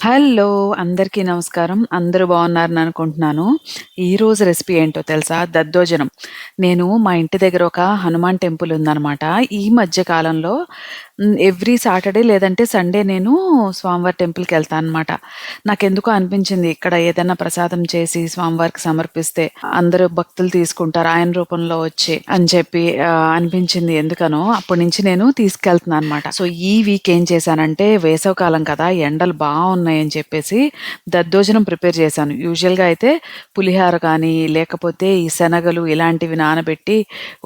Hello! అందరికీ నమస్కారం. అందరూ బాగున్నారని అనుకుంటున్నాను. ఈరోజు రెసిపీ ఏంటో తెలుసా? దద్దోజనం. నేను మా ఇంటి దగ్గర ఒక హనుమాన్ టెంపుల్ ఉందనమాట. ఈ మధ్య కాలంలో ఎవ్రీ సాటర్‌డే లేదంటే సండే నేను స్వామివారి టెంపుల్‌కెళ్తా అనమాట. నాకెందుకో అనిపించింది ఇక్కడ ఏదైనా ప్రసాదం చేసి స్వామివారికి సమర్పిస్తే అందరూ భక్తులు తీసుకుంటారు ఆయన రూపంలో వచ్చి అని చెప్పి అనిపించింది ఎందుకనో. అప్పటి నుంచి నేను తీసుకెళ్తున్నా అనమాట. సో, ఈ వీక్ ఏం చేశానంటే వేసవికాలం కదా! ఎండలు ఉన్నాయని చెప్పేసి దద్దోజనం ప్రిపేర్ చేశాను. యూజువల్‌గా అయితే పులిహోర కానీ, లేకపోతే ఈ శనగలు ఇలాంటివి నానబెట్టి,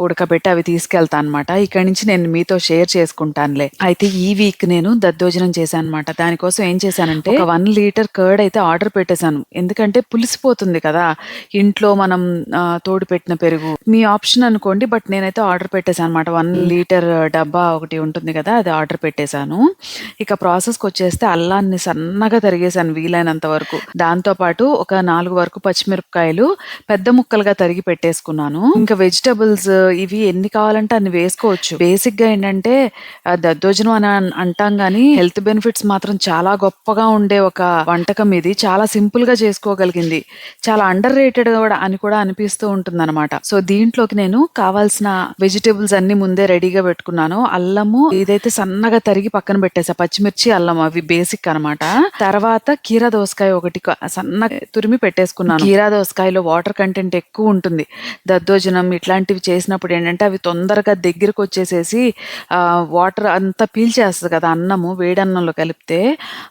ఉడకబెట్టి అవి తీసుకెళ్తా అనమాట. ఇక్కడి నుంచి నేను మీతో షేర్ చేసుకుంటానులే. అయితే ఈ వీక్ నేను దద్దోజనం చేశాననమాట. దానికోసం ఏం చేశానంటే ఒక 1 లీటర్ కర్డ్ అయితే ఆర్డర్ పెట్టేశాను. ఎందుకంటే పులిసిపోతుంది కదా! ఇంట్లో మనం తోడు పెట్టిన పెరుగు. మీ ఆప్షన్ అనుకోండి. బట్ నేనైతే ఆర్డర్ పెట్టేసాననమాట. 1 లీటర్ డబ్బా ఒకటి ఉంటుంది కదా! అది ఆర్డర్ పెట్టేశాను. ఇక ప్రాసెస్‌కొచ్చేస్తే అల్లాన్ని సన్నగా తరిగేశాను వీలైనంత వరకు. దాంతో పాటు ఒక 4 వరకు పచ్చిమిరపకాయలు పెద్ద ముక్కలుగా తరిగి పెట్టేసుకున్నాను. ఇంకా వెజిటబుల్స్ ఇవి ఎన్ని కావాలంటే అన్ని వేసుకోవచ్చు. బేసిక్‌గా ఏంటంటే దద్దోజనం అని అంటాం గానీ హెల్త్ బెనిఫిట్స్ మాత్రం చాలా గొప్పగా ఉండే ఒక వంటకం ఇది. చాలా సింపుల్‌గా చేసుకోగలిగింది. చాలా అండర్ రేటెడ్ కూడా అని కూడా అనిపిస్తూ ఉంటుందన్నమాట. సో, దీంట్లోకి నేను కావాల్సిన వెజిటబుల్స్ అన్నీ ముందే రెడీగా పెట్టుకున్నాను. అల్లము ఇదైతే సన్నగా తరిగి పక్కన పెట్టేసా. పచ్చిమిర్చి, అల్లం అవి బేసిక్ అనమాట. తర్వాత కీరా దోసకాయ ఒకటి సన్నగా తురిమి పెట్టేసుకున్నాను. కీరా దోసకాయలో వాటర్ కంటెంట్ ఎక్కువ ఉంటుంది. దద్దోజనం ఇట్లాంటివి చేసినప్పుడు ఏంటంటే అవి తొందరగా దగ్గరకొచ్చేసేసి వాటర్ అంతా పీల్చేస్తది కదా అన్నము వేడన్నంలో కలిపితే.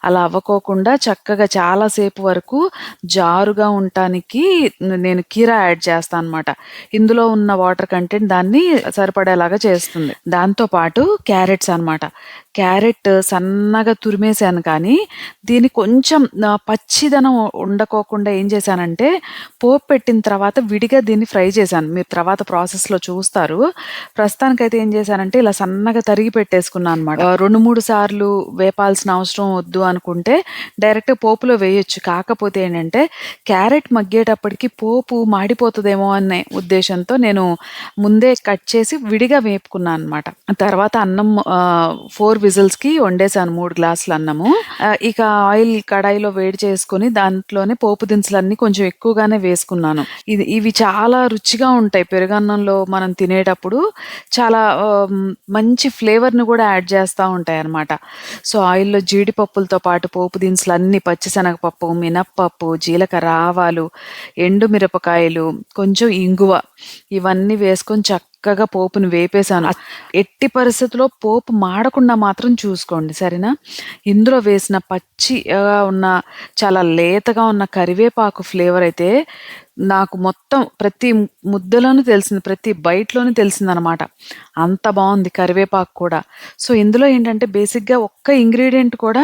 అలా అవ్వకోకుండా చక్కగా చాలా సేపు వరకు జారుగా ఉండటానికి నేను కీరా యాడ్ చేస్తా అనమాట. ఇందులో ఉన్న వాటర్ కంటెంట్ దాన్ని సరిపడేలాగా చేస్తుంది. దాంతో పాటు క్యారెట్స్ అనమాట. క్యారెట్ సన్నగా తురిమేశాను కానీ, దీన్ని కొంచెం పచ్చిదనం ఉండకోకుండా ఏం చేశానంటే, పోపు పెట్టిన తర్వాత విడిగా దీన్ని ఫ్రై చేశాను. మీరు తర్వాత ప్రాసెస్‌లో చూస్తారు. ప్రస్తుతానికైతే ఏం చేశానంటే, ఇలా సన్నగా తరిగి పెట్టేసుకున్నా అనమాట. 2, 3 సార్లు వేపాల్సిన అవసరం వద్దు అనుకుంటే, డైరెక్ట్‌గా పోపులో వేయొచ్చు. కాకపోతే ఏంటంటే, క్యారెట్ మగ్గేటప్పటికి పోపు మాడిపోతదేమో అనే ఉద్దేశంతో నేను ముందే కట్ చేసి విడిగా వేపుకున్నా అనమాట. తర్వాత అన్నం 4 విజిల్స్‌కి వండేసాను 3 గ్లాసుల అన్నము. ఇక ఆయిల్ కడాయిలో వేడి చేసుకొని దాంట్లోనే పోపు దినుసులన్నీ కొంచెం ఎక్కువగానే వేసుకున్నాను. ఇవి చాలా రుచిగా ఉంటాయి. పెరుగన్నంలో మనం తినేటప్పుడు చాలా మంచి ఫ్లేవర్‌ని కూడా యాడ్ చేస్తా ఉంటాయన్నమాట. సో, ఆయిల్‌లో జీడిపప్పులతో పాటు పోపు దినుసులన్నీ పచ్చిశనగపప్పు, మినప్పప్పు, జీలకర్ర, ఆవాలు, ఎండు మిరపకాయలు, కొంచెం ఇంగువ ఇవన్నీ వేసుకొని చక్కగా పోపుని వేపేశాను. ఎట్టి పరిస్థితిలో పోపు మాడకుండా మాత్రం చూసుకోండి. సరేనా? ఇందులో వేసిన పచ్చిగా ఉన్న చాలా లేతగా ఉన్న కరివేపాకు ఫ్లేవర్ అయితే నాకు మొత్తం ప్రతి ముద్దలోనూ తెలిసింది. ప్రతి బైట్‌లోనూ తెలిసిందనమాట. అంత బావుంది కరివేపాకు కూడా. సో, ఇందులో ఏంటంటే బేసిక్‌గా ఒక్క ఇంగ్రీడియెంట్ కూడా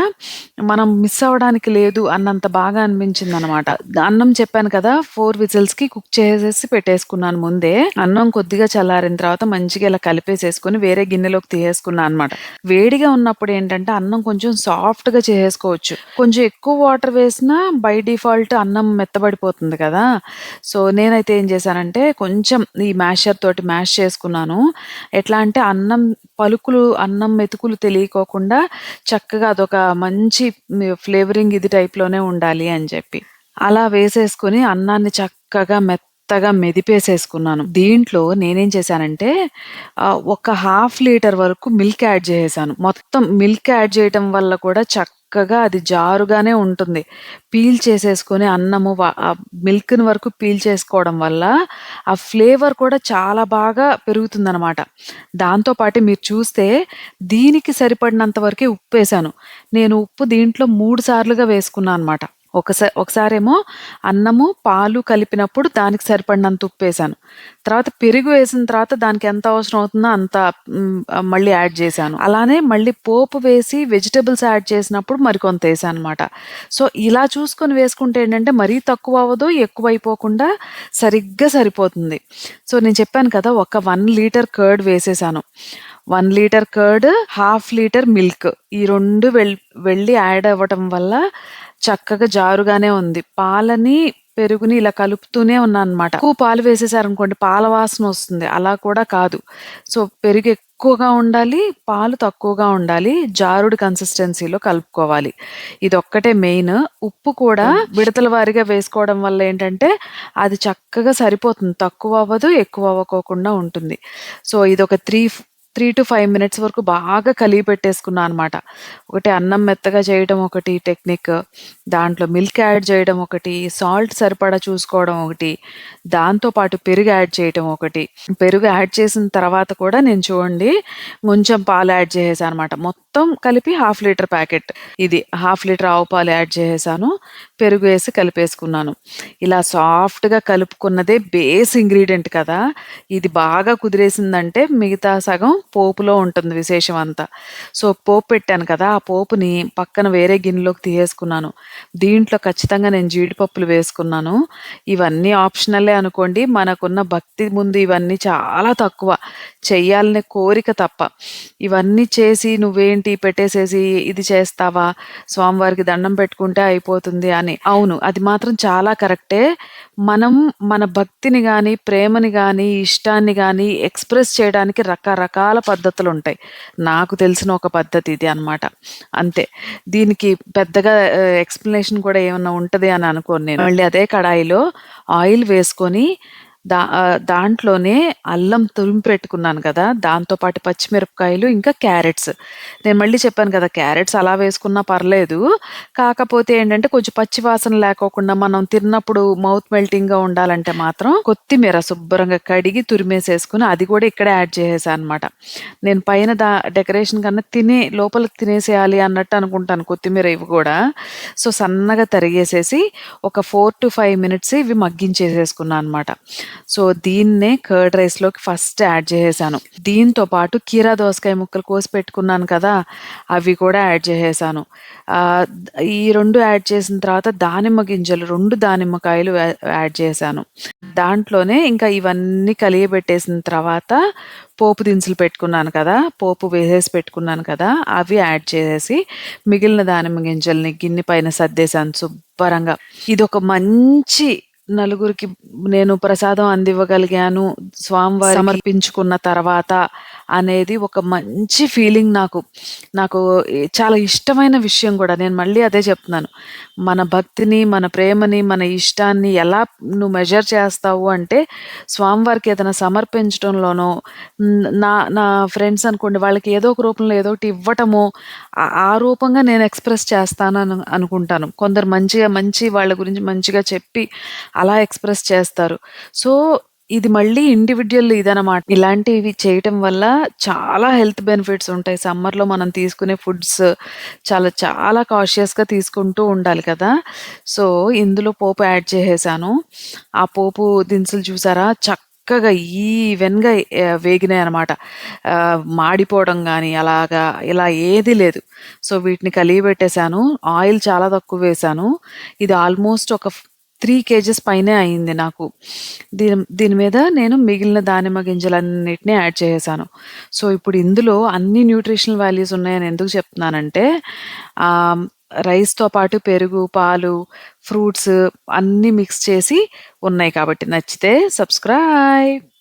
మనం మిస్ అవ్వడానికి లేదు అన్నంత బాగా అనిపించిందనమాట. అన్నం చెప్పాను కదా! 4 విజిల్స్‌కి కుక్ చేసేసి పెట్టేసుకున్నాను ముందే. అన్నం కొద్దిగా చల్లారిన తర్వాత మంచిగా ఇలా కలిపేసేసుకొని వేరే గిన్నెలోకి తీసేసుకున్నా అనమాట. వేడిగా ఉన్నప్పుడు ఏంటంటే అన్నం కొంచెం సాఫ్ట్‌గా చేసేసుకోవచ్చు. కొంచెం ఎక్కువ వాటర్ వేసినా బై డిఫాల్ట్ అన్నం మెత్తబడిపోతుంది కదా! సో, నేనైతే ఏం చేశానంటే కొంచెం ఈ మ్యాషర్ తోటి మ్యాష్ చేసుకున్నాను. ఎట్లా అంటే అన్నం మెతుకులు తెలియకోకుండా చక్కగా అదొక మంచి ఫ్లేవరింగ్ ఇది టైప్‌లోనే ఉండాలి అని చెప్పి. అలా వేసేసుకొని అన్నాన్ని చక్కగా మెత్తగా మెదిపేసేసుకున్నాను. దీంట్లో నేనేం చేశానంటే ఒక హాఫ్ లీటర్ వరకు మిల్క్ యాడ్ చేసేసాను. మొత్తం మిల్క్ యాడ్ చేయటం వల్ల కూడా చక్కగా అది జారుగానే ఉంటుంది. పీల్ చేసేసుకొని అన్నము మిల్క్‌ని వరకు పీల్ చేసుకోవడం వల్ల ఆ ఫ్లేవర్ కూడా చాలా బాగా పెరుగుతుందనమాట. దాంతో పాటు మీరు చూస్తే దీనికి సరిపడినంత వరకే ఉప్పేసాను. నేను ఉప్పు దీంట్లో 3 సార్లుగా వేసుకున్నా అనమాట. ఒకసారేమో అన్నము, పాలు కలిపినప్పుడు దానికి సరిపడినంత ఉప్పేసాను. తర్వాత పెరుగు వేసిన తర్వాత దానికి ఎంత అవసరం అవుతుందో అంత మళ్ళీ యాడ్ చేశాను. అలానే మళ్ళీ పోపు వేసి వెజిటబుల్స్ యాడ్ చేసినప్పుడు మరికొంత ఏసాననమాట. సో, ఇలా చూసుకొని వేసుకుంటే ఏంటంటే మరీ తక్కువ అవ్వదు, ఎక్కువైపోకుండా సరిగ్గా సరిపోతుంది. సో, నేను చెప్పాను కదా! ఒక 1 లీటర్ కర్డ్ వేసేసాను. 1 litre curd, half litre milk ఈ 2 వెళ్ళి యాడ్ అవ్వటం వల్ల చక్కగా జారుగానే ఉంది. పెరుగుని ఇలా కలుపుతూనే ఉన్నాననమాట. ఎక్కువ పాలు వేసేసారనుకోండి పాల వాసనొస్తుంది. అలా కూడా కాదు. సో, పెరుగు ఎక్కువగా ఉండాలి, పాలు తక్కువగా ఉండాలి. జారుడు కన్సిస్టెన్సీలో కలుపుకోవాలి. ఇదొక్కటే మెయిన్. ఉప్పు కూడా విడతల వారీగా వేసుకోవడం వల్ల ఏంటంటే, అది చక్కగా సరిపోతుంది. తక్కువ అవ్వదు, ఎక్కువ అవ్వకోకుండా ఉంటుంది. సో, ఇదొక 3-5 మినిట్స్ వరకు బాగా కలిగి పెట్టేసుకున్నా అనమాట. ఒకటి అన్నం మెత్తగా చేయడం ఒకటి టెక్నిక్, దాంట్లో మిల్క్ యాడ్ చేయడం ఒకటి, సాల్ట్ సరిపడా చూసుకోవడం ఒకటి, దాంతో పాటు పెరుగు యాడ్ చేయటం ఒకటి. పెరుగు యాడ్ చేసిన తర్వాత కూడా నేను చూడండి కొంచెం పాలు యాడ్ చేసేసానమాట. మొత్తం కలిపి హాఫ్ లీటర్ ప్యాకెట్ ఇది. హాఫ్ లీటర్ ఆవు పాలు యాడ్ చేసేసాను. పెరుగు వేసి కలిపేసుకున్నాను. ఇలా సాఫ్ట్‌గా కలుపుకున్నదే బేస్ ఇంగ్రీడియెంట్ కదా! ఇది బాగా కుదిరేసిందంటే మిగతా సగం పోపులో ఉంటుంది విశేషం అంతా. సో, పోపు పెట్టాను కదా! ఆ పోపుని పక్కన వేరే గిన్నెలోకి తీసేసుకున్నాను. దీంట్లో ఖచ్చితంగా నేను జీడిపప్పులు వేసుకున్నాను. ఇవన్నీ ఆప్షనలే అనుకోండి. మనకున్న భక్తి ముందు ఇవన్నీ చాలా తక్కువ. చెయ్యాలనే కోరిక తప్ప. ఇవన్నీ చేసి నువ్వేంటి పెట్టేసేసి ఇది చేస్తావా? స్వామివారికి దండం పెట్టుకుంటే అయిపోతుంది అని. అవును. అది మాత్రం చాలా కరెక్టే. మనం మన భక్తిని గాని, ప్రేమని గాని, ఇష్టాన్ని గాని ఎక్స్‌ప్రెస్ చేయడానికి రకరకాల పద్ధతులుంటాయి. నాకు తెలిసిన ఒక పద్ధతి ఇది అన్నమాట. అంతే. దీనికి పెద్దగా ఎక్స్‌ప్లనేషన్ కూడా ఏమన్నా ఉంటది అని అనుకోను నేను. మళ్ళీ అదే కడాయిలో ఆయిల్ వేసుకొని దాంట్లోనే అల్లం తురిమి పెట్టుకున్నాను కదా! దాంతో పాటు పచ్చిమిరపకాయలు, ఇంకా క్యారెట్స్. నేను మళ్ళీ చెప్పాను కదా! క్యారెట్స్ అలా వేసుకున్నా పర్లేదు. కాకపోతే ఏంటంటే కొంచెం పచ్చి వాసన లేకోకుండా మనం తిన్నప్పుడు మౌత్ మెల్టింగ్‌గా ఉండాలంటే మాత్రం కొత్తిమీర శుభ్రంగా కడిగి తురిమేసేసుకొని అది కూడా ఇక్కడే యాడ్ చేసేసా అనమాట. నేను పైన డెకరేషన్ కన్నా లోపలికి తినేసేయాలి అన్నట్టు అనుకుంటాను కొత్తిమీర ఇవి కూడా. సో, సన్నగా తరిగేసేసి ఒక 4-5 మినిట్స్ ఇవి మగ్గించేసేసుకున్నా అనమాట. సో, దీన్నే కర్డ్ రైస్‌లోకి ఫస్ట్ యాడ్ చేసేసాను. దీంతో పాటు కీరా దోసకాయ ముక్కలు కోసి పెట్టుకున్నాను కదా! అవి కూడా యాడ్ చేసేసాను. ఆహ్, ఈ 2 యాడ్ చేసిన తర్వాత దానిమ్మ గింజలు 2 దానిమ్మకాయలు యాడ్ చేశాను. దాంట్లోనే ఇంకా ఇవన్నీ కలియబెట్టేసిన తర్వాత పోపు దినుసులు పెట్టుకున్నాను కదా! పోపు వేసేసి పెట్టుకున్నాను కదా! అవి యాడ్ చేసేసి మిగిలిన దానిమ్మ గింజల్ని గిన్నె పైన సర్దేశాను శుబ్బరంగా. ఇదొక మంచి నలుగురికి నేను ప్రసాదం అందివ్వగలిగాను, స్వామివారికి సమర్పించుకున్న తర్వాత అనేది ఒక మంచి ఫీలింగ్ నాకు. నాకు చాలా ఇష్టమైన విషయం గూడా. నేను మళ్ళీ అదే చెప్తున్నాను. మన భక్తిని, మన ప్రేమని, మన ఇష్టాన్ని ఎలా నువ్వు మెజర్ చేస్తావు అంటే, స్వామివారికి ఏదైనా సమర్పించటంలోనో, నా నా ఫ్రెండ్స్ అనుకోండి వాళ్ళకి ఏదో ఒక రూపంలో ఏదో ఒకటి ఇవ్వటము, ఆ రూపంగా నేను ఎక్స్‌ప్రెస్ చేస్తానని అనుకుంటాను. కొందరు మంచి వాళ్ళ గురించి మంచిగా చెప్పి అలా ఎక్స్‌ప్రెస్ చేస్తారు. సో, ఇది మళ్ళీ ఇండివిడ్యువల్ ఇదనమాట. ఇలాంటివి చేయటం వల్ల చాలా హెల్త్ బెనిఫిట్స్ ఉంటాయి. సమ్మర్‌లో మనం తీసుకునే ఫుడ్స్ చాలా కాషియస్‌గా తీసుకుంటూ ఉండాలి కదా! సో, ఇందులో పోపు యాడ్ చేసేసాను. ఆ పోపు దినుసులు చూసారా చక్కగా ఈవెన్‌గా వేగినాయనమాట. మాడిపోవడం గానీ అలాగా ఇలా ఏది లేదు. సో, వీటిని కలియబెట్టేసాను. ఆయిల్ చాలా తక్కువ వేశాను. ఇది ఆల్‌మోస్ట్ ఒక 3 కేజెస్ పైనే అయింది నాకు. దీని మీద నేను మిగిలిన దానిమ్మ గింజలన్నిటిని యాడ్ చేసేసాను. సో, ఇప్పుడు ఇందులో అన్ని న్యూట్రిషనల్ వాల్యూస్ ఉన్నాయని ఎందుకు చెప్తున్నానంటే ఆహ్, రైస్‌తో పాటు పెరుగు, పాలు, ఫ్రూట్స్ అన్నీ మిక్స్ చేసి ఉన్నాయి కాబట్టి. నచ్చితే సబ్స్క్రైబ్.